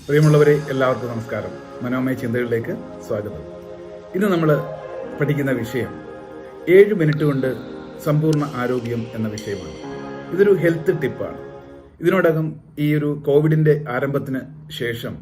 പ്രിയമുള്ളവരെ, എല്ലാവർക്കും നമസ്കാരം. മനോമയ ചിന്തകളിലേക്ക് സ്വാഗതം. ഇന്ന് നമ്മൾ പഠിക്കുന്ന വിഷയം 7 മിനിറ്റ് കൊണ്ട് സമ്പൂർണ്ണ ആരോഗ്യം എന്ന വിഷയമാണ്. ഇതൊരു ഹെൽത്ത് ടിപ്പാണ്. ഇതിനോടകം ഈ ഒരു കോവിഡിന്റെ ആരംഭത്തിന് ശേഷം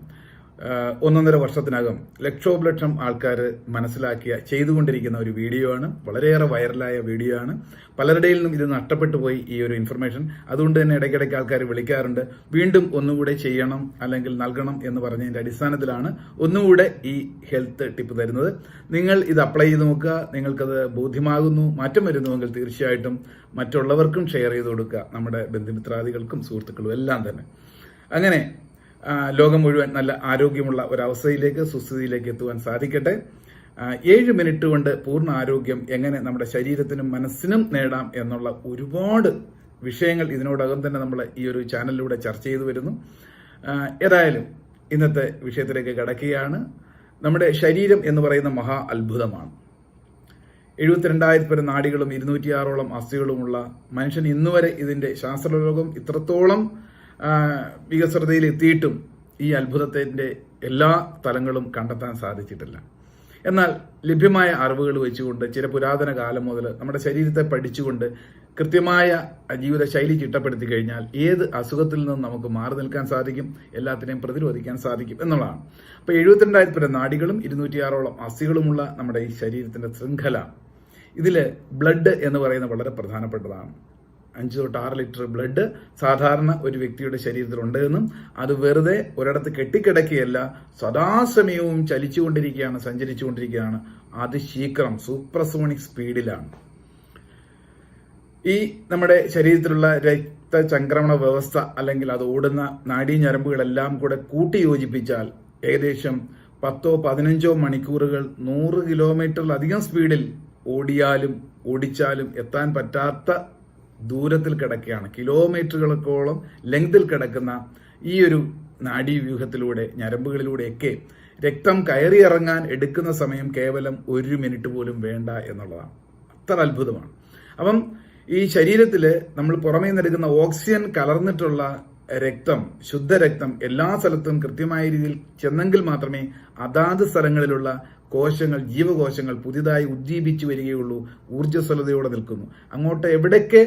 1.5 വർഷത്തിനകം ലക്ഷോപലക്ഷം ആൾക്കാർ മനസ്സിലാക്കിയ ചെയ്തുകൊണ്ടിരിക്കുന്ന ഒരു വീഡിയോ ആണ്. വളരെയേറെ വൈറലായ വീഡിയോ ആണ്. പലരുടെയിൽ നിന്നും ഇത് നഷ്ടപ്പെട്ടു പോയി ഈ ഒരു ഇൻഫർമേഷൻ. അതുകൊണ്ട് തന്നെ ഇടയ്ക്കിടയ്ക്ക് ആൾക്കാർ വിളിക്കാറുണ്ട്, വീണ്ടും ഒന്നുകൂടെ ചെയ്യണം അല്ലെങ്കിൽ നൽകണം എന്ന് പറഞ്ഞതിന്റെ അടിസ്ഥാനത്തിലാണ് ഒന്നുകൂടെ ഈ ഹെൽത്ത് ടിപ്പ് തരുന്നത്. നിങ്ങൾ ഇത് അപ്ലൈ ചെയ്ത് നോക്കുക. നിങ്ങൾക്കത് ബോധ്യമാകുന്നു, മാറ്റം വരുന്നുവെങ്കിൽ തീർച്ചയായിട്ടും മറ്റുള്ളവർക്കും ഷെയർ ചെയ്ത് കൊടുക്കുക, നമ്മുടെ ബന്ധുമിത്രാദികൾക്കും സുഹൃത്തുക്കളും എല്ലാം തന്നെ. അങ്ങനെ ലോകം മുഴുവൻ നല്ല ആരോഗ്യമുള്ള ഒരവസ്ഥയിലേക്ക്, സുസ്ഥിതിയിലേക്ക് എത്തുവാൻ സാധിക്കട്ടെ. 7 മിനിറ്റ് കൊണ്ട് പൂർണ്ണ ആരോഗ്യം എങ്ങനെ നമ്മുടെ ശരീരത്തിനും മനസ്സിനും നേടാം എന്നുള്ള ഒരുപാട് വിഷയങ്ങൾ ഇതിനോടകം തന്നെ നമ്മൾ ഈ ഒരു ചാനലിലൂടെ ചർച്ച ചെയ്തു വരുന്നു. ഏതായാലും ഇന്നത്തെ വിഷയത്തിലേക്ക് കടക്കുകയാണ്. നമ്മുടെ ശരീരം എന്ന് പറയുന്ന മഹാ അത്ഭുതമാണ്. 72,000 പേര് നാഡികളും 206ഓളം അസ്ഥികളുമുള്ള മനുഷ്യൻ ഇന്നുവരെ ഇതിന്റെ ശാസ്ത്രലോകം ഇത്രത്തോളം വികസ്വരതയിൽ എത്തിയിട്ടും ഈ അത്ഭുതത്തിന്റെ എല്ലാ തലങ്ങളും കണ്ടെത്താൻ സാധിച്ചിട്ടില്ല. എന്നാൽ ലഭ്യമായ അറിവുകൾ വെച്ചുകൊണ്ട് ചില പുരാതന കാലം മുതൽ നമ്മുടെ ശരീരത്തെ പഠിച്ചുകൊണ്ട് കൃത്യമായ ജീവിതശൈലി ചിട്ടപ്പെടുത്തി കഴിഞ്ഞാൽ ഏത് അസുഖത്തിൽ നിന്നും നമുക്ക് മാറി നിൽക്കാൻ സാധിക്കും, എല്ലാത്തിനെയും പ്രതിരോധിക്കാൻ സാധിക്കും എന്നുള്ളതാണ്. അപ്പൊ 72,000 പേര് നാഡികളും 206ഓളം അസ്ഥികളുമുള്ള നമ്മുടെ ഈ ശരീരത്തിന്റെ ശൃംഖല, ഇതില് ബ്ലഡ് എന്ന് പറയുന്നത് വളരെ പ്രധാനപ്പെട്ടതാണ്. 5 തൊട്ട് 6 ലിറ്റർ ബ്ലഡ് സാധാരണ ഒരു വ്യക്തിയുടെ ശരീരത്തിൽ എന്നും അത് വെറുതെ ഒരിടത്ത് കെട്ടിക്കിടക്കുകയല്ല, സദാസമയവും ചലിച്ചുകൊണ്ടിരിക്കുകയാണ്, സഞ്ചരിച്ചുകൊണ്ടിരിക്കുകയാണ്. അതിശീഘ്രം സൂപ്പർസോണിക് സ്പീഡിലാണ്. ഈ നമ്മുടെ ശരീരത്തിലുള്ള രക്തചംക്രമണ വ്യവസ്ഥ അല്ലെങ്കിൽ അത് ഓടുന്ന നാഡീഞരമ്പുകളെല്ലാം കൂടെ കൂട്ടിയോജിപ്പിച്ചാൽ ഏകദേശം 10-15 മണിക്കൂറുകൾ 100 കിലോമീറ്ററിലധികം സ്പീഡിൽ ഓടിച്ചാലും എത്താൻ പറ്റാത്ത ദൂരത്തിൽ കിടക്കുകയാണ്. കിലോമീറ്ററുകൾക്കോളം ലെങ്തിൽ കിടക്കുന്ന ഈ ഒരു നാഡീവ്യൂഹത്തിലൂടെ, ഞരമ്പുകളിലൂടെയൊക്കെ രക്തം കയറിയിറങ്ങാൻ എടുക്കുന്ന സമയം കേവലം 1 മിനിറ്റ് പോലും വേണ്ട എന്നുള്ളതാണ്. അത്ര അത്ഭുതമാണ്. അപ്പം ഈ ശരീരത്തില് നമ്മൾ പുറമേ നിന്നെടുക്കുന്ന ഓക്സിജൻ കലർന്നിട്ടുള്ള രക്തം, ശുദ്ധരക്തം എല്ലാ സ്ഥലത്തും കൃത്യമായ രീതിയിൽ ചെന്നെങ്കിൽ മാത്രമേ അതാത് സ്ഥലങ്ങളിലുള്ള കോശങ്ങൾ, ജീവകോശങ്ങൾ പുതിയതായി ഉജ്ജീവിച്ചു വരികയുള്ളൂ, ഊർജ്ജസ്വലതയോടെ നിൽക്കുന്നു. അങ്ങോട്ട് എവിടേക്ക്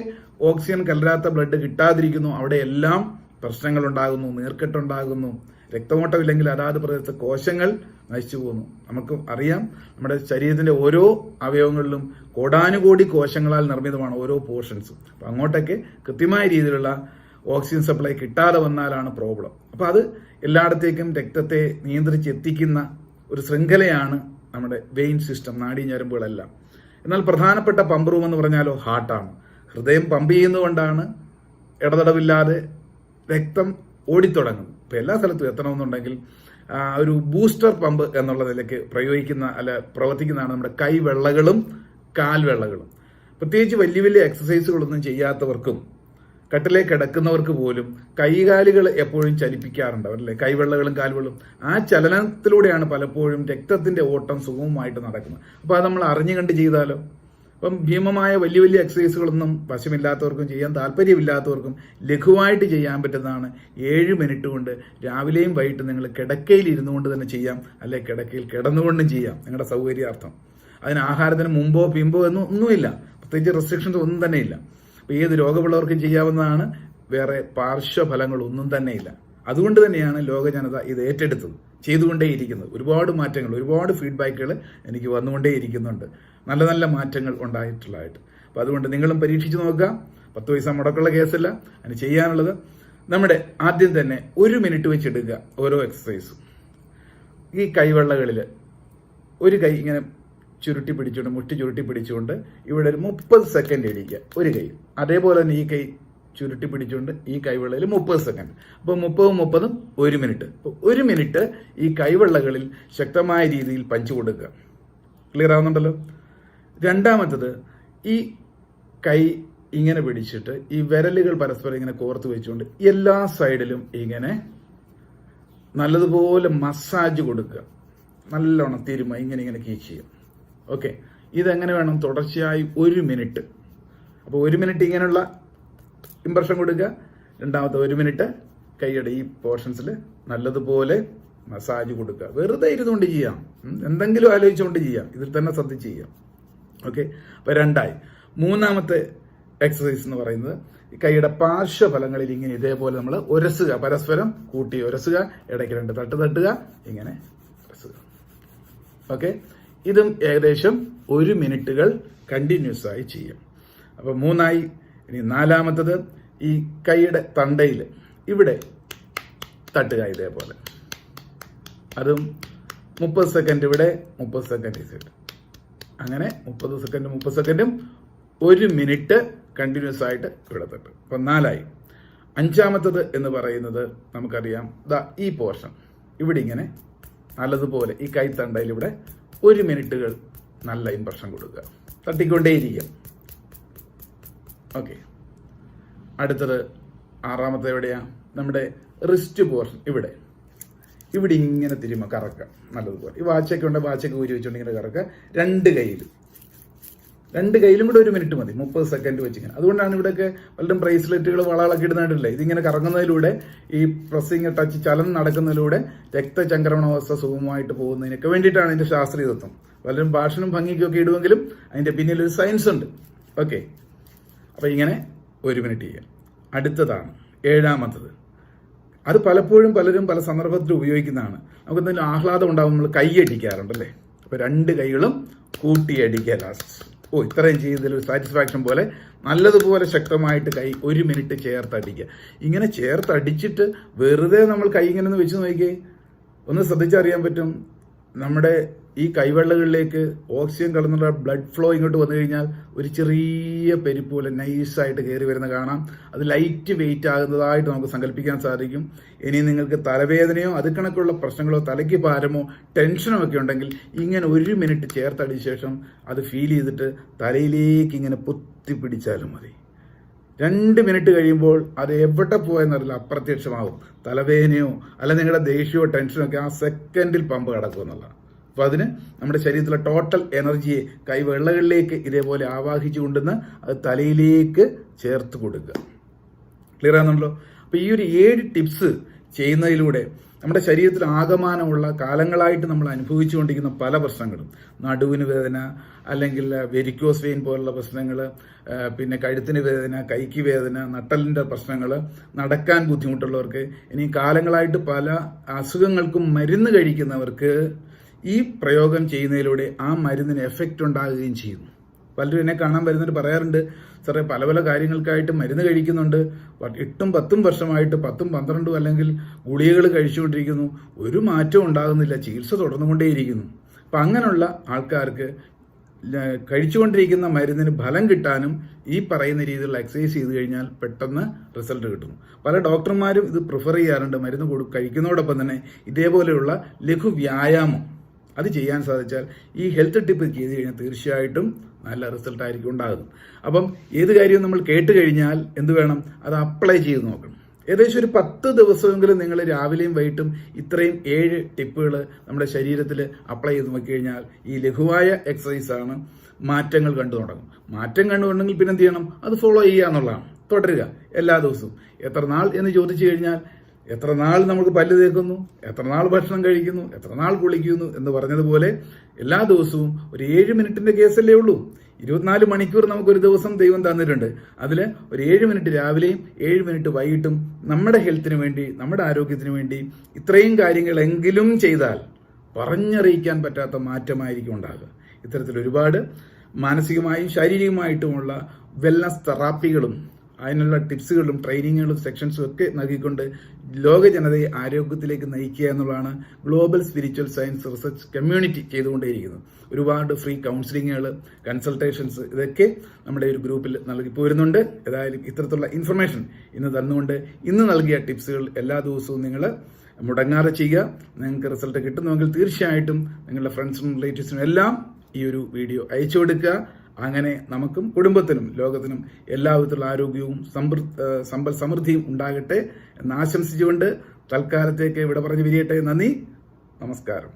ഓക്സിജൻ കലരാത്ത ബ്ലഡ് കിട്ടാതിരിക്കുന്നു അവിടെയെല്ലാം പ്രശ്നങ്ങൾ ഉണ്ടാകുന്നു, നീർക്കെട്ടുണ്ടാകുന്നു. രക്തമോട്ടമില്ലെങ്കിൽ അതാത് പ്രദേശത്തെ കോശങ്ങൾ നശിച്ചു പോകുന്നു. നമുക്ക് അറിയാം, നമ്മുടെ ശരീരത്തിന്റെ ഓരോ അവയവങ്ങളിലും കോടാനുകോടി കോശങ്ങളാൽ നിർമ്മിതമാണ് ഓരോ പോർഷൻസും. അപ്പൊ അങ്ങോട്ടൊക്കെ കൃത്യമായ രീതിയിലുള്ള ഓക്സിജൻ സപ്ലൈ കിട്ടാതെ വന്നാലാണ് പ്രോബ്ലം. അപ്പൊ അത് എല്ലായിടത്തേക്കും രക്തത്തെ നിയന്ത്രിച്ചെത്തിക്കുന്ന ഒരു ശൃംഖലയാണ് നമ്മുടെ വെയിൻ സിസ്റ്റം, നാഡീഞരമ്പുകളെല്ലാം. എന്നാൽ പ്രധാനപ്പെട്ട പമ്പ് റൂം എന്ന് പറഞ്ഞാലോ ഹാർട്ടാണ്. ഹൃദയം പമ്പ് ചെയ്യുന്നതുകൊണ്ടാണ് ഇടതടവില്ലാതെ രക്തം ഓടിത്തുടങ്ങുന്നത്. ഇപ്പൊ എല്ലാ സ്ഥലത്തും എത്തണമെന്നുണ്ടെങ്കിൽ ഒരു ബൂസ്റ്റർ പമ്പ് എന്നുള്ള നിലയ്ക്ക് പ്രവർത്തിക്കുന്നതാണ് നമ്മുടെ കൈവെള്ളകളും കാൽവെള്ളകളും. പ്രത്യേകിച്ച് വലിയ വലിയ എക്സസൈസുകളൊന്നും ചെയ്യാത്തവർക്കും കട്ടിലേക്ക് കിടക്കുന്നവർക്ക് പോലും കൈകാലുകൾ എപ്പോഴും ചലിപ്പിക്കാറുണ്ട്, അവരല്ലേ, കൈവെള്ളകളും കാൽവെള്ളം. ആ ചലനത്തിലൂടെയാണ് പലപ്പോഴും രക്തത്തിന്റെ ഓട്ടം സുഗമമായിട്ട് നടക്കുന്നത്. അപ്പൊ അത് നമ്മൾ അറിഞ്ഞു കണ്ട് ചെയ്താലോ. അപ്പം ഭീമമായ വലിയ വലിയ എക്സസൈസുകളൊന്നും വശമില്ലാത്തവർക്കും ചെയ്യാൻ താല്പര്യമില്ലാത്തവർക്കും ലഘുവായിട്ട് ചെയ്യാൻ പറ്റുന്നതാണ് 7 മിനിറ്റ് കൊണ്ട്. രാവിലെയും വൈകിട്ടും നിങ്ങൾ കിടക്കയിൽ ഇരുന്നു കൊണ്ട് തന്നെ ചെയ്യാം, അല്ലെ കിടക്കയിൽ കിടന്നുകൊണ്ടും ചെയ്യാം, നിങ്ങളുടെ സൗകര്യാർത്ഥം. അതിന് ആഹാരത്തിന് മുമ്പോ പിമ്പോ ഒന്നുമില്ല, പ്രത്യേകിച്ച് റെസ്ട്രിക്ഷൻസ് ഒന്നും തന്നെ ഇല്ല. ഏത് രോഗമുള്ളവർക്കും ചെയ്യാവുന്നതാണ്, വേറെ പാർശ്വഫലങ്ങളൊന്നും തന്നെയില്ല. അതുകൊണ്ട് തന്നെയാണ് ലോക ജനത ഇത് ഏറ്റെടുത്തത്, ചെയ്തുകൊണ്ടേയിരിക്കുന്നത്. ഒരുപാട് മാറ്റങ്ങൾ, ഒരുപാട് ഫീഡ്ബാക്കുകൾ എനിക്ക് വന്നുകൊണ്ടേയിരിക്കുന്നുണ്ട്, നല്ല നല്ല മാറ്റങ്ങൾ ഉണ്ടായിട്ടുള്ളതായിട്ട്. അപ്പൊ അതുകൊണ്ട് നിങ്ങളും പരീക്ഷിച്ചു നോക്കുക. 10 പൈസ മുടക്കുള്ള കേസല്ല. അതിന് ചെയ്യാനുള്ളത് നമ്മുടെ ആദ്യം തന്നെ 1 മിനിറ്റ് വെച്ചെടുക്കുക ഓരോ എക്സസൈസും. ഈ കൈവെള്ളകളിൽ ഒരു കൈ ഇങ്ങനെ ചുരുട്ടി പിടിച്ചുകൊണ്ട്, മുട്ടി ചുരുട്ടി പിടിച്ചുകൊണ്ട് ഇവിടെ ഒരു 30 സെക്കൻഡ് ഇടിക്കുക ഒരു കൈ. അതേപോലെ തന്നെ ഈ കൈ ചുരുട്ടി പിടിച്ചുകൊണ്ട് ഈ കൈവെള്ളയിൽ 30 സെക്കൻഡ്. അപ്പോൾ 30 1 മിനിറ്റ്. അപ്പോൾ 1 മിനിറ്റ് ഈ കൈവെള്ളകളിൽ ശക്തമായ രീതിയിൽ പഞ്ച് കൊടുക്കുക. ക്ലിയർ ആവുന്നുണ്ടല്ലോ. രണ്ടാമത്തത്, ഈ കൈ ഇങ്ങനെ പിടിച്ചിട്ട് ഈ വിരലുകൾ പരസ്പരം ഇങ്ങനെ കോർത്ത് വെച്ചുകൊണ്ട് എല്ലാ സൈഡിലും ഇങ്ങനെ നല്ലതുപോലെ മസാജ് കൊടുക്കുക. നല്ലോണം തിരുമ ഇങ്ങനെ കീച്ച് ചെയ്യുക. ഓക്കെ, ഇതെങ്ങനെ വേണം? തുടർച്ചയായി 1 മിനിറ്റ്. അപ്പോൾ 1 മിനിറ്റ് ഇങ്ങനെയുള്ള ഇംപ്രഷൻ കൊടുക്കുക. രണ്ടാമത്തെ 1 മിനിറ്റ് കൈയുടെ ഈ പോർഷൻസിൽ നല്ലതുപോലെ മസാജ് കൊടുക്കുക. വെറുതെ ഇരുന്നുകൊണ്ട് ചെയ്യാം, എന്തെങ്കിലും ആലോചിച്ചുകൊണ്ട് ചെയ്യാം, ഇതിൽ തന്നെ ശ്രദ്ധിച്ച് ചെയ്യാം. ഓക്കെ, അപ്പൊ 2 മൂന്നാമത്തെ എക്സസൈസ് എന്ന് പറയുന്നത് കൈയുടെ പാർശ്വഫലങ്ങളിൽ ഇങ്ങനെ ഇതേപോലെ നമ്മൾ ഉരസുക, പരസ്പരം കൂട്ടി ഉരസുക, ഇടയ്ക്ക് 2 തട്ട് തട്ടുക, ഇങ്ങനെ ഉരസുക. ഓക്കെ, ഇതും ഏകദേശം 1 മിനിറ്റുകൾ കണ്ടിന്യൂസ് ആയി ചെയ്യാം. അപ്പൊ 3. ഇനി 4ാമത്തത് ഈ കൈയുടെ തണ്ടയിൽ ഇവിടെ തട്ടുക ഇതേപോലെ. അതും 30 സെക്കൻഡ് ഇവിടെ, 30 സെക്കൻഡ് സൈഡ്, അങ്ങനെ 30 സെക്കൻഡും 1 മിനിറ്റ് കണ്ടിന്യൂസ് ആയിട്ട് ഇവിടെ തട്ടും. അപ്പൊ 4. 5ാമത്തത് എന്ന് പറയുന്നത് നമുക്കറിയാം, ഈ പോർഷൻ ഇവിടെ ഇങ്ങനെ നല്ലതുപോലെ ഈ കൈത്തണ്ടയിൽ ഇവിടെ 1 മിനിറ്റുകൾ നല്ല ഇംപ്രഷൻ കൊടുക്കുക, തട്ടിക്കൊണ്ടേയിരിക്കുക. ഓക്കെ, അടുത്തത് 6ാമത്തെ എവിടെയാ, നമ്മുടെ റിസ്റ്റ് പോർഷൻ ഇവിടെ ഇങ്ങനെ തിരുമ കറക്കുക നല്ലതുപോലെ. ഈ വാച്ചൊക്കെ ഉണ്ട്, വാച്ചൊക്കെ ഊരി വെച്ചുകൊണ്ട് ഇങ്ങനെ കറക്കുക. 2 കൈയിലും കൂടെ 1 മിനിറ്റ് മതി, 30 സെക്കൻഡ് വെച്ചിങ്ങനെ. അതുകൊണ്ടാണ് ഇവിടെയൊക്കെ പലരും ബ്രേസ്ലെറ്റുകൾ, വളകളൊക്കെ ഇടുന്നില്ലേ. ഇതിങ്ങനെ കറങ്ങുന്നതിലൂടെ, ഈ പ്രസ്സിങ് ടച്ച് ചലനം നടക്കുന്നതിലൂടെ രക്തചംക്രമണ വ്യവസ്ഥ സുഗമമായിട്ട് പോകുന്നതിനൊക്കെ വേണ്ടിയിട്ടാണ് ഇതിന്റെ ശാസ്ത്രീയ തത്വം. പലരും ഭാഷനും ഭംഗിക്കൊക്കെ ഇടുമെങ്കിലും അതിന്റെ പിന്നിൽ ഒരു സയൻസ് ഉണ്ട്. ഓക്കെ, അപ്പൊ ഇങ്ങനെ 1 മിനിറ്റ് ചെയ്യാം. അടുത്തതാണ് 7ാമത്തത്. അത് പലപ്പോഴും പലരും പല സന്ദർഭത്തിലും ഉപയോഗിക്കുന്നതാണ്. നമുക്ക് എന്തെങ്കിലും ആഹ്ലാദം ഉണ്ടാകുമ്പോൾ നമ്മൾ കൈയടിക്കാറുണ്ടല്ലേ. അപ്പൊ 2 കൈകളും കൂട്ടിയടിക്കുക ലാസ്റ്റ്. ഇത്രയും ചെയ്തതിൽ ഒരു സാറ്റിസ്ഫാക്ഷൻ പോലെ നല്ലതുപോലെ ശക്തമായിട്ട് കൈ 1 മിനിറ്റ് ചേർത്തടിക്കുക. ഇങ്ങനെ ചേർത്തടിച്ചിട്ട് വെറുതെ നമ്മൾ കൈ ഇങ്ങനെ ഒന്ന് വെച്ച് നോക്കിയേ, ഒന്ന് ശ്രദ്ധിച്ചറിയാൻ പറ്റും. നമ്മുടെ ഈ കൈവെള്ളകളിലേക്ക് ഓക്സിജൻ കലർന്നുള്ള ബ്ലഡ് ഫ്ലോ ഇങ്ങോട്ട് വന്നു കഴിഞ്ഞാൽ ഒരു ചെറിയ പെരുപ്പ് പോലെ നൈസായിട്ട് കയറി വരുന്ന കാണാം. അത് ലൈറ്റ് വെയിറ്റ് ആകുന്നതായിട്ട് നമുക്ക് സങ്കല്പിക്കാൻ സാധിക്കും. ഇനി നിങ്ങൾക്ക് തലവേദനയോ അത് കണക്കുള്ള പ്രശ്നങ്ങളോ തലയ്ക്ക് ഭാരമോ ടെൻഷനോ ഒക്കെ ഉണ്ടെങ്കിൽ ഇങ്ങനെ 1 മിനിറ്റ് ചേർത്തടിച്ച ശേഷം അത് ഫീൽ ചെയ്തിട്ട് തലയിലേക്ക് ഇങ്ങനെ പൊത്തിപ്പിടിച്ചാലും മതി. 2 മിനിറ്റ് കഴിയുമ്പോൾ അത് എവിടെ പോയെന്നറിയില്ല, അപ്രത്യക്ഷമാകും. തലവേദനയോ അല്ല നിങ്ങളുടെ ദേഷ്യമോ ടെൻഷനോ ഒക്കെ ആ സെക്കൻഡിൽ പമ്പ് കിടക്കും എന്നുള്ളതാണ്. അപ്പൊ അതിന് നമ്മുടെ ശരീരത്തിലെ ടോട്ടൽ എനർജിയെ കൈവെള്ളകളിലേക്ക് ഇതേപോലെ ആവാഹിച്ചു കൊണ്ടുവന്ന് അത് തലയിലേക്ക് ചേർത്ത് കൊടുക്കുക. ക്ലിയർ ആണെന്നുണ്ടല്ലോ. അപ്പൊ ഈ ഒരു 7 ടിപ്സ് ചെയ്യുന്നതിലൂടെ നമ്മുടെ ശരീരത്തിൽ ആകമാനമുള്ള കാലങ്ങളായിട്ട് നമ്മൾ അനുഭവിച്ചുകൊണ്ടിരിക്കുന്ന പല പ്രശ്നങ്ങളും, നടുവിന് വേദന, അല്ലെങ്കിൽ വെരിക്കോസ് വെയിൻ പോലുള്ള പ്രശ്നങ്ങൾ, പിന്നെ കഴുത്തിന് വേദന, കൈക്ക് വേദന, നട്ടലിന്റെ പ്രശ്നങ്ങൾ, നടക്കാൻ ബുദ്ധിമുട്ടുള്ളവർക്ക്, ഇനി കാലങ്ങളായിട്ട് പല അസുഖങ്ങൾക്കും മരുന്ന് കഴിക്കുന്നവർക്ക് ഈ പ്രയോഗം ചെയ്യുന്നതിലൂടെ ആ മരുന്നിന് എഫക്റ്റ് ഉണ്ടാകുകയും ചെയ്യുന്നു. പലരും എന്നെ കാണാൻ വരുന്നവർ പറയാറുണ്ട്, സാറേ പല പല കാര്യങ്ങൾക്കായിട്ട് മരുന്ന് കഴിക്കുന്നുണ്ട്, 8-10 വർഷമായിട്ട് 10-12 അല്ലെങ്കിൽ ഗുളികകൾ കഴിച്ചുകൊണ്ടിരിക്കുന്നു, ഒരു മാറ്റവും ഉണ്ടാകുന്നില്ല, ചികിത്സ തുടർന്നുകൊണ്ടേയിരിക്കുന്നു. അപ്പം അങ്ങനെയുള്ള ആൾക്കാർക്ക് കഴിച്ചുകൊണ്ടിരിക്കുന്ന മരുന്നിന് ഫലം കിട്ടാനും ഈ പറയുന്ന രീതിയിലുള്ള എക്സസൈസ് ചെയ്ത് കഴിഞ്ഞാൽ പെട്ടെന്ന് റിസൾട്ട് കിട്ടുന്നു. പല ഡോക്ടർമാരും ഇത് പ്രിഫർ ചെയ്യാറുണ്ട്. മരുന്ന് കഴിക്കുന്നതോടൊപ്പം തന്നെ ഇതേപോലെയുള്ള ലഘു വ്യായാമം അത് ചെയ്യാൻ സാധിച്ചാൽ ഈ ഹെൽത്ത് ടിപ്പ് ചെയ്ത് കഴിഞ്ഞാൽ തീർച്ചയായിട്ടും നല്ല റിസൾട്ട് ആയിരിക്കും ഉണ്ടാകുന്നത്. അപ്പം ഏത് കാര്യവും നമ്മൾ കേട്ട് കഴിഞ്ഞാൽ എന്ത് വേണം, അത് അപ്ലൈ ചെയ്ത് നോക്കണം. ഏകദേശം ഒരു 10 ദിവസമെങ്കിലും നിങ്ങൾ രാവിലെയും വൈകിട്ടും ഇത്രയും 7 ടിപ്പുകൾ നമ്മുടെ ശരീരത്തിൽ അപ്ലൈ ചെയ്ത് നോക്കിക്കഴിഞ്ഞാൽ ഈ ലഘുവായ എക്സസൈസാണ് മാറ്റങ്ങൾ കണ്ടു തുടങ്ങും. മാറ്റം കണ്ടുകൊണ്ടെങ്കിൽ പിന്നെ എന്ത് ചെയ്യണം, അത് ഫോളോ ചെയ്യുക എന്നുള്ളതാണ്. തുടരുക എല്ലാ ദിവസവും. എത്ര നാൾ എന്ന് ചോദിച്ചു കഴിഞ്ഞാൽ എത്ര നാൾ നമുക്ക് പല്ല് തേക്കുന്നു, എത്ര നാൾ ഭക്ഷണം കഴിക്കുന്നു, എത്ര നാൾ കുളിക്കുന്നു എന്ന് പറഞ്ഞതുപോലെ എല്ലാ ദിവസവും ഒരു 7 മിനിറ്റിന്റെ കേസല്ലേ ഉള്ളൂ. 24 മണിക്കൂർ നമുക്കൊരു ദിവസം ദൈവം തന്നിട്ടുണ്ട്. അതിൽ ഒരു 7 മിനിറ്റ് രാവിലെയും 7 മിനിറ്റ് വൈകിട്ടും നമ്മുടെ ഹെൽത്തിന് വേണ്ടി, നമ്മുടെ ആരോഗ്യത്തിന് വേണ്ടി ഇത്രയും കാര്യങ്ങളെങ്കിലും ചെയ്താൽ പറഞ്ഞറിയിക്കാൻ പറ്റാത്ത മാറ്റമായിരിക്കും ഉണ്ടാകുക. ഇത്തരത്തിൽ ഒരുപാട് മാനസികമായും ശാരീരികമായിട്ടുമുള്ള വെൽനസ് തെറാപ്പികളും അതിനുള്ള ടിപ്സുകളും ട്രെയിനിങ്ങുകളും സെക്ഷൻസും ഒക്കെ നൽകിക്കൊണ്ട് ലോക ജനതയെ ആരോഗ്യത്തിലേക്ക് നയിക്കുക എന്നുള്ളതാണ് global spiritual science research community ചെയ്തുകൊണ്ടേയിരിക്കുന്നത്. ഒരുപാട് ഫ്രീ കൗൺസിലിങ്ങുകൾ, കൺസൾട്ടേഷൻസ് ഇതൊക്കെ നമ്മുടെ ഒരു ഗ്രൂപ്പിൽ നൽകി പോരുന്നുണ്ട്. ഏതായാലും ഇത്തരത്തിലുള്ള ഇൻഫർമേഷൻ ഇന്ന് തന്നുകൊണ്ട് ഇന്ന് നൽകിയ ടിപ്സുകൾ എല്ലാ ദിവസവും നിങ്ങൾ മുടങ്ങാതെ ചെയ്യുക. നിങ്ങൾക്ക് റിസൾട്ട് കിട്ടുന്നുവെങ്കിൽ തീർച്ചയായിട്ടും നിങ്ങളുടെ ഫ്രണ്ട്സിനും റിലേറ്റീവ്സിനും എല്ലാം ഈ ഒരു വീഡിയോ അയച്ചു കൊടുക്കുക. അങ്ങനെ നമുക്കും കുടുംബത്തിനും ലോകത്തിനും എല്ലാവിധത്തിലുള്ള ആരോഗ്യവും സമ്പൽ സമൃദ്ധിയും ഉണ്ടാകട്ടെ എന്ന് ആശംസിച്ചുകൊണ്ട് തൽക്കാലത്തേക്ക് ഇവിടെ പറഞ്ഞു പിരിയട്ടെ. നന്ദി, നമസ്കാരം.